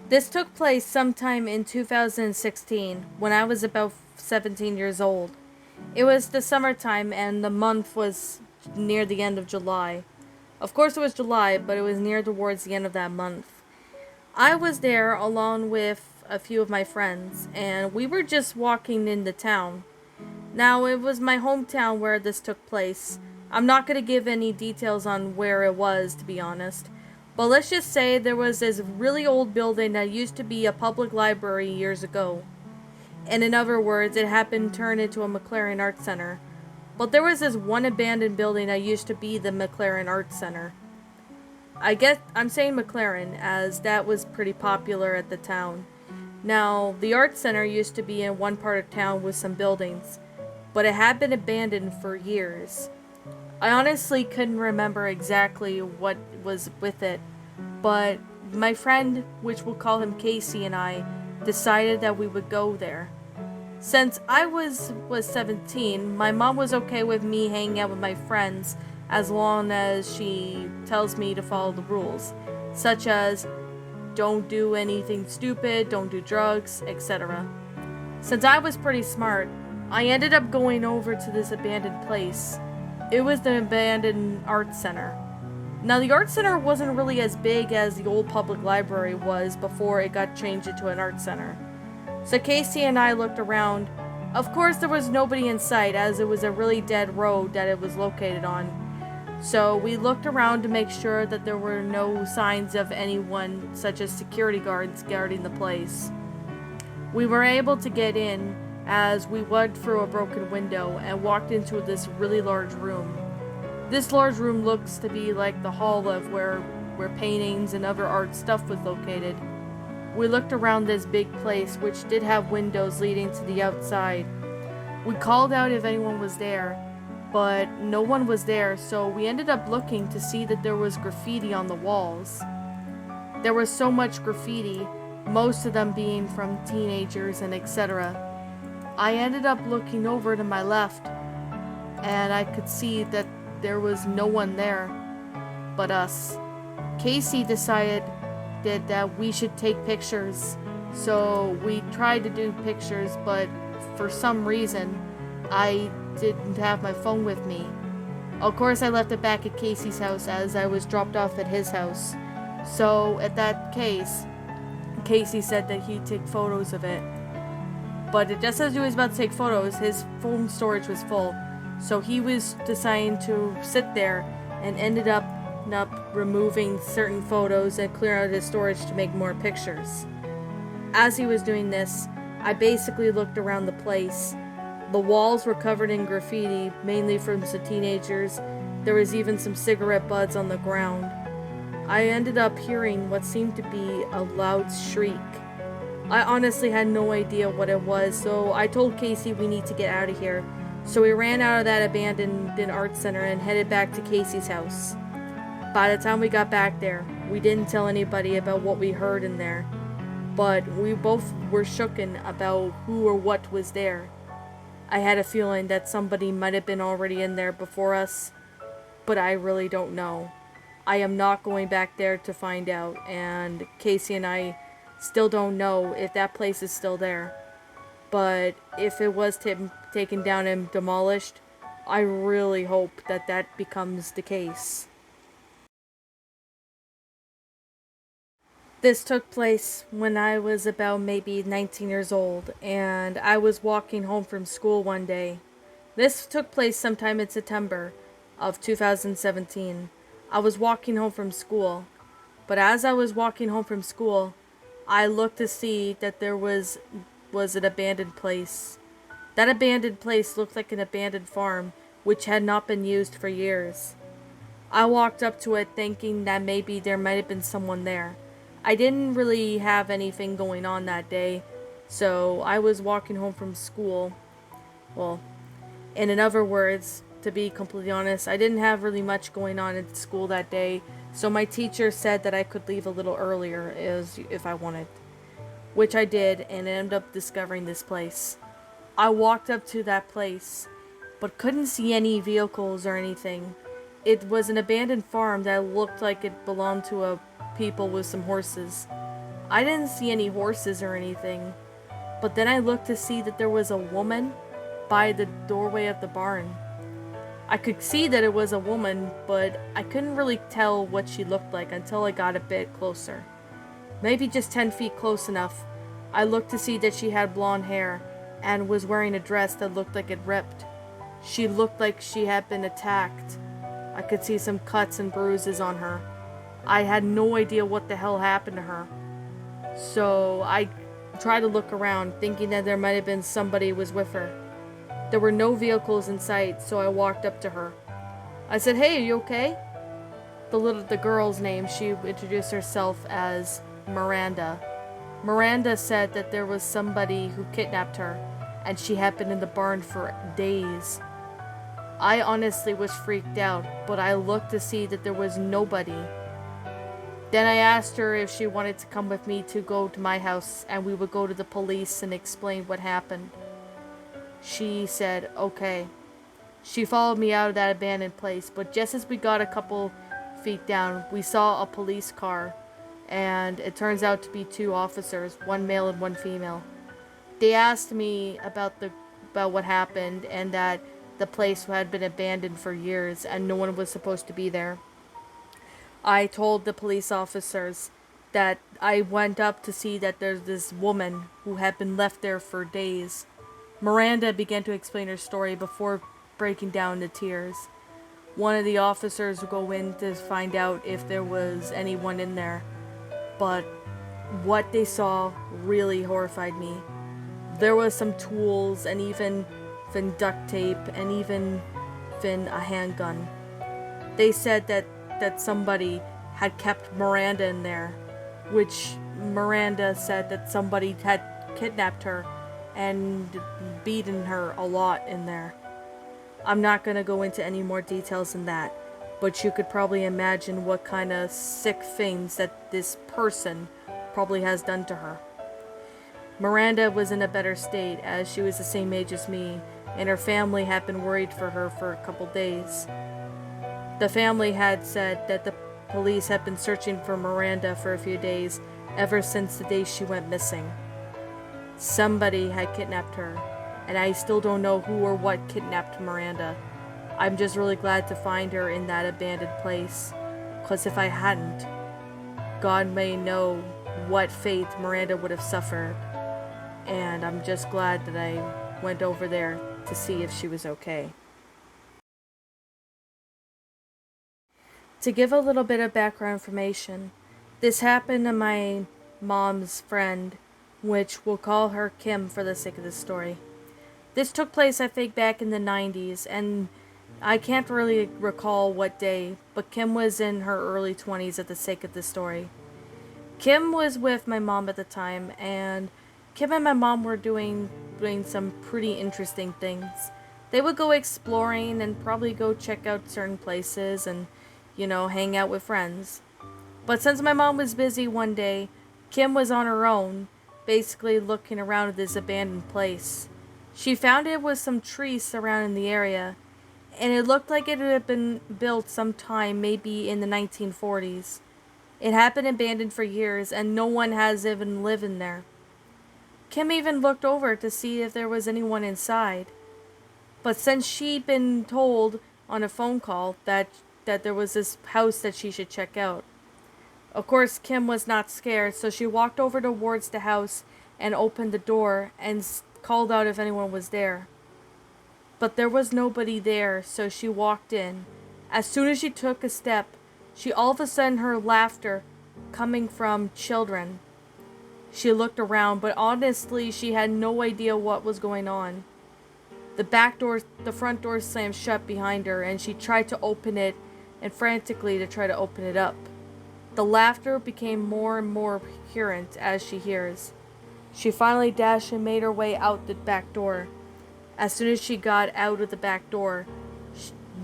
This took place sometime in 2016 when I was about 17 years old. It was the summertime and the month was near the end of July. Of course, it was July, but it was near towards the end of that month. I was there along with a few of my friends, and we were just walking into town. Now, it was my hometown where this took place. I'm not going to give any details on where it was, to be honest. But let's just say there was this really old building that used to be a public library years ago. And in other words, it had been turned into a McLaren Art Center. But there was this one abandoned building that used to be the McLaren Art Center. I guess I'm saying McLaren as that was pretty popular at the town. Now, the art center used to be in one part of town with some buildings, but it had been abandoned for years. I honestly couldn't remember exactly what was with it, but my friend, which we'll call him Casey, and I decided that we would go there. Since I was 17, my mom was okay with me hanging out with my friends as long as she tells me to follow the rules, such as don't do anything stupid, don't do drugs, etc. Since I was pretty smart, I ended up going over to this abandoned place. It was the abandoned art center. Now, the art center wasn't really as big as the old public library was before it got changed into an art center. So Casey and I looked around. Of course, there was nobody in sight as it was a really dead road that it was located on. So we looked around to make sure that there were no signs of anyone, such as security guards, guarding the place. We were able to get in as we went through a broken window and walked into this really large room. This large room looks to be like the hall of where paintings and other art stuff was located. We looked around this big place, which did have windows leading to the outside. We called out if anyone was there, but no one was there, so we ended up looking to see that there was graffiti on the walls. There was so much graffiti, most of them being from teenagers and etc. I ended up looking over to my left, and I could see that there was no one there but us. Casey decided that we should take pictures, so we tried to do pictures, but for some reason, I didn't have my phone with me. Of course, I left it back at Casey's house as I was dropped off at his house. So, at that case, Casey said that he'd take photos of it. But just as he was about to take photos, his phone storage was full. So he was deciding to sit there and ended up removing certain photos and clear out his storage to make more pictures. As he was doing this, I basically looked around the place. The walls were covered in graffiti, mainly from some teenagers. There was even some cigarette butts on the ground. I ended up hearing what seemed to be a loud shriek. I honestly had no idea what it was, so I told Casey we need to get out of here. So we ran out of that abandoned art center and headed back to Casey's house. By the time we got back there, we didn't tell anybody about what we heard in there, but we both were shooken about who or what was there. I had a feeling that somebody might have been already in there before us, but I really don't know. I am not going back there to find out, and Casey and I still don't know if that place is still there. But if it was taken down and demolished, I really hope that that becomes the case. This took place when I was about maybe 19 years old, and I was walking home from school one day. This took place sometime in September of 2017. I was walking home from school, but as I was walking home from school, I looked to see that there was an abandoned place. That abandoned place looked like an abandoned farm, which had not been used for years. I walked up to it thinking that maybe there might have been someone there. I didn't really have anything going on that day, so I was walking home from school. Well, and in other words, to be completely honest, I didn't have really much going on at school that day, so my teacher said that I could leave a little earlier if I wanted, which I did and ended up discovering this place. I walked up to that place, but couldn't see any vehicles or anything. It was an abandoned farm that looked like it belonged to a people with some horses. I didn't see any horses or anything, but then I looked to see that there was a woman by the doorway of the barn. I could see that it was a woman, but I couldn't really tell what she looked like until I got a bit closer. Maybe just 10 feet close enough. I looked to see that she had blonde hair and was wearing a dress that looked like it ripped. She looked like she had been attacked. I could see some cuts and bruises on her. I had no idea what the hell happened to her. So I tried to look around, thinking that there might have been somebody was with her. There were no vehicles in sight, so I walked up to her. I said, "Hey, are you okay?" The girl's name, she introduced herself as Miranda. Miranda said that there was somebody who kidnapped her, and she had been in the barn for days. I honestly was freaked out, but I looked to see that there was nobody. Then I asked her if she wanted to come with me to go to my house, and we would go to the police and explain what happened. She said, okay. She followed me out of that abandoned place, but just as we got a couple feet down, we saw a police car, and it turns out to be 2 officers, one male and one female. They asked me about what happened and that the place had been abandoned for years and no one was supposed to be there. I told the police officers that I went up to see that there's this woman who had been left there for days. Miranda began to explain her story before breaking down into tears. One of the officers would go in to find out if there was anyone in there, but what they saw really horrified me. There was some tools and even duct tape and even a handgun. They said that somebody had kept Miranda in there, which Miranda said that somebody had kidnapped her and beaten her a lot in there. I'm not going to go into any more details than that, but you could probably imagine what kind of sick things that this person probably has done to her. Miranda was in a better state as she was the same age as me, and her family had been worried for her for a couple days. The family had said that the police had been searching for Miranda for a few days ever since the day she went missing. Somebody had kidnapped her, and I still don't know who or what kidnapped Miranda. I'm just really glad to find her in that abandoned place, because if I hadn't, God may know what fate Miranda would have suffered, and I'm just glad that I went over there to see if she was okay. To give a little bit of background information, this happened to my mom's friend, which we'll call her Kim for the sake of this story. This took place, I think, back in the 90s, and I can't really recall what day, but Kim was in her early 20s at the sake of this story. Kim was with my mom at the time, and Kim and my mom were doing some pretty interesting things. They would go exploring and probably go check out certain places and, hang out with friends. But since my mom was busy one day, Kim was on her own, basically looking around at this abandoned place. She found it was some trees surrounding the area, and it looked like it had been built sometime maybe in the 1940s. It had been abandoned for years, and no one has even lived in there. Kim even looked over to see if there was anyone inside. But since she'd been told on a phone call that there was this house that she should check out, of course Kim was not scared, so she walked over towards the house and opened the door and called out if anyone was there. But there was nobody there, so she walked in. As soon as she took a step, she all of a sudden heard laughter coming from children. She looked around, but honestly, she had no idea what was going on. The front door slammed shut behind her, and she tried to open it, and frantically to try to open it up. The laughter became more and more coherent as she hears. She finally dashed and made her way out the back door. As soon as she got out of the back door,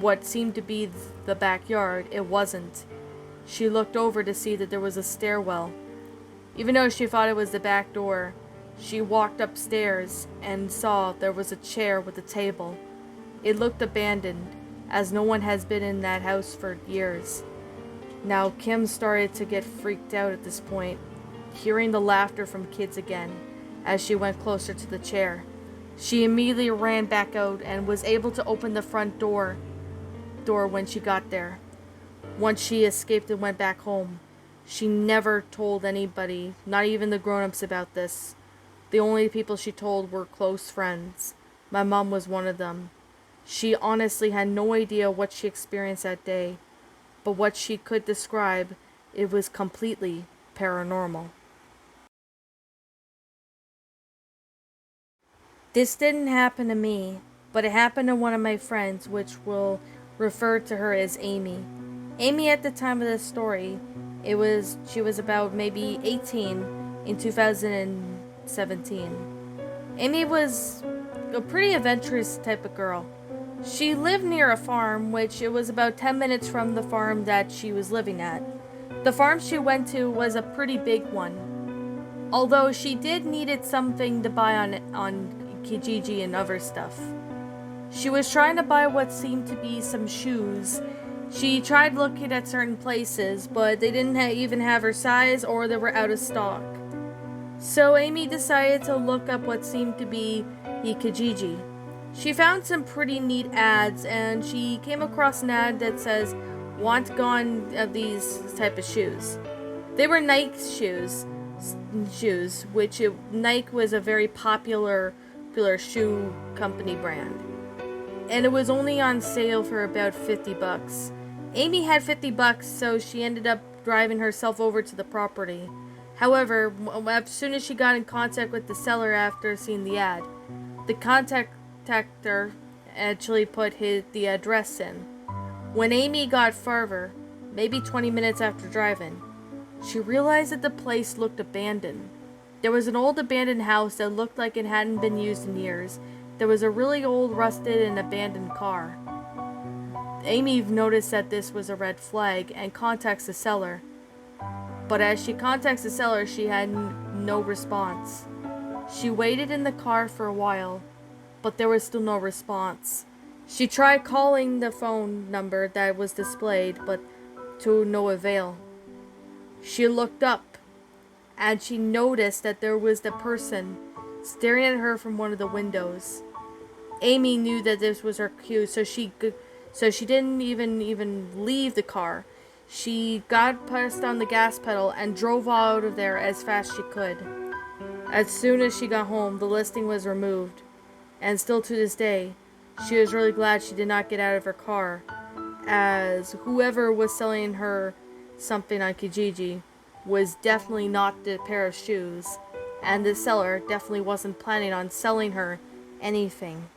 what seemed to be the backyard, it wasn't. She looked over to see that there was a stairwell. Even though she thought it was the back door, she walked upstairs and saw there was a chair with a table. It looked abandoned, as no one has been in that house for years. Now, Kim started to get freaked out at this point. hearing the laughter from kids again as she went closer to the chair. She immediately ran back out and was able to open the front door when she got there. Once she escaped and went back home, she never told anybody, not even the grown-ups, about this. The only people she told were close friends. My mom was one of them. She honestly had no idea what she experienced that day, but what she could describe, it was completely paranormal. This didn't happen to me, but it happened to one of my friends, which will refer to her as Amy. Amy, at the time of this story, she was about maybe 18 in 2017. Amy was a pretty adventurous type of girl. She lived near a farm, which it was about 10 minutes from the farm that she was living at. The farm she went to was a pretty big one, although she did needed something to buy on Kijiji and other stuff. She was trying to buy what seemed to be some shoes. She tried looking at certain places, but they didn't even have her size, or they were out of stock. So Amy decided to look up what seemed to be Kijiji. She found some pretty neat ads, and she came across an ad that says, "Want gone of these type of shoes." They were Nike shoes, which Nike was a very popular shoe company brand. And it was only on sale for about $50. Amy had $50, so she ended up driving herself over to the property. However, as soon as she got in contact with the seller after seeing the ad, the contactor actually put the address in. When Amy got farther, maybe 20 minutes after driving, she realized that the place looked abandoned. There was an old abandoned house that looked like it hadn't been used in years. There was a really old, rusted, and abandoned car. Amy noticed that this was a red flag and contacts the seller. But as she contacts the seller, she had no response. She waited in the car for a while, but there was still no response. She tried calling the phone number that was displayed, but to no avail. She looked up, and she noticed that there was the person staring at her from one of the windows. Amy knew that this was her cue, so she didn't even leave the car. She pressed on the gas pedal and drove out of there as fast as she could. As soon as she got home, the listing was removed, and still to this day, she was really glad she did not get out of her car, as whoever was selling her something on Kijiji was definitely not the pair of shoes, and the seller definitely wasn't planning on selling her anything.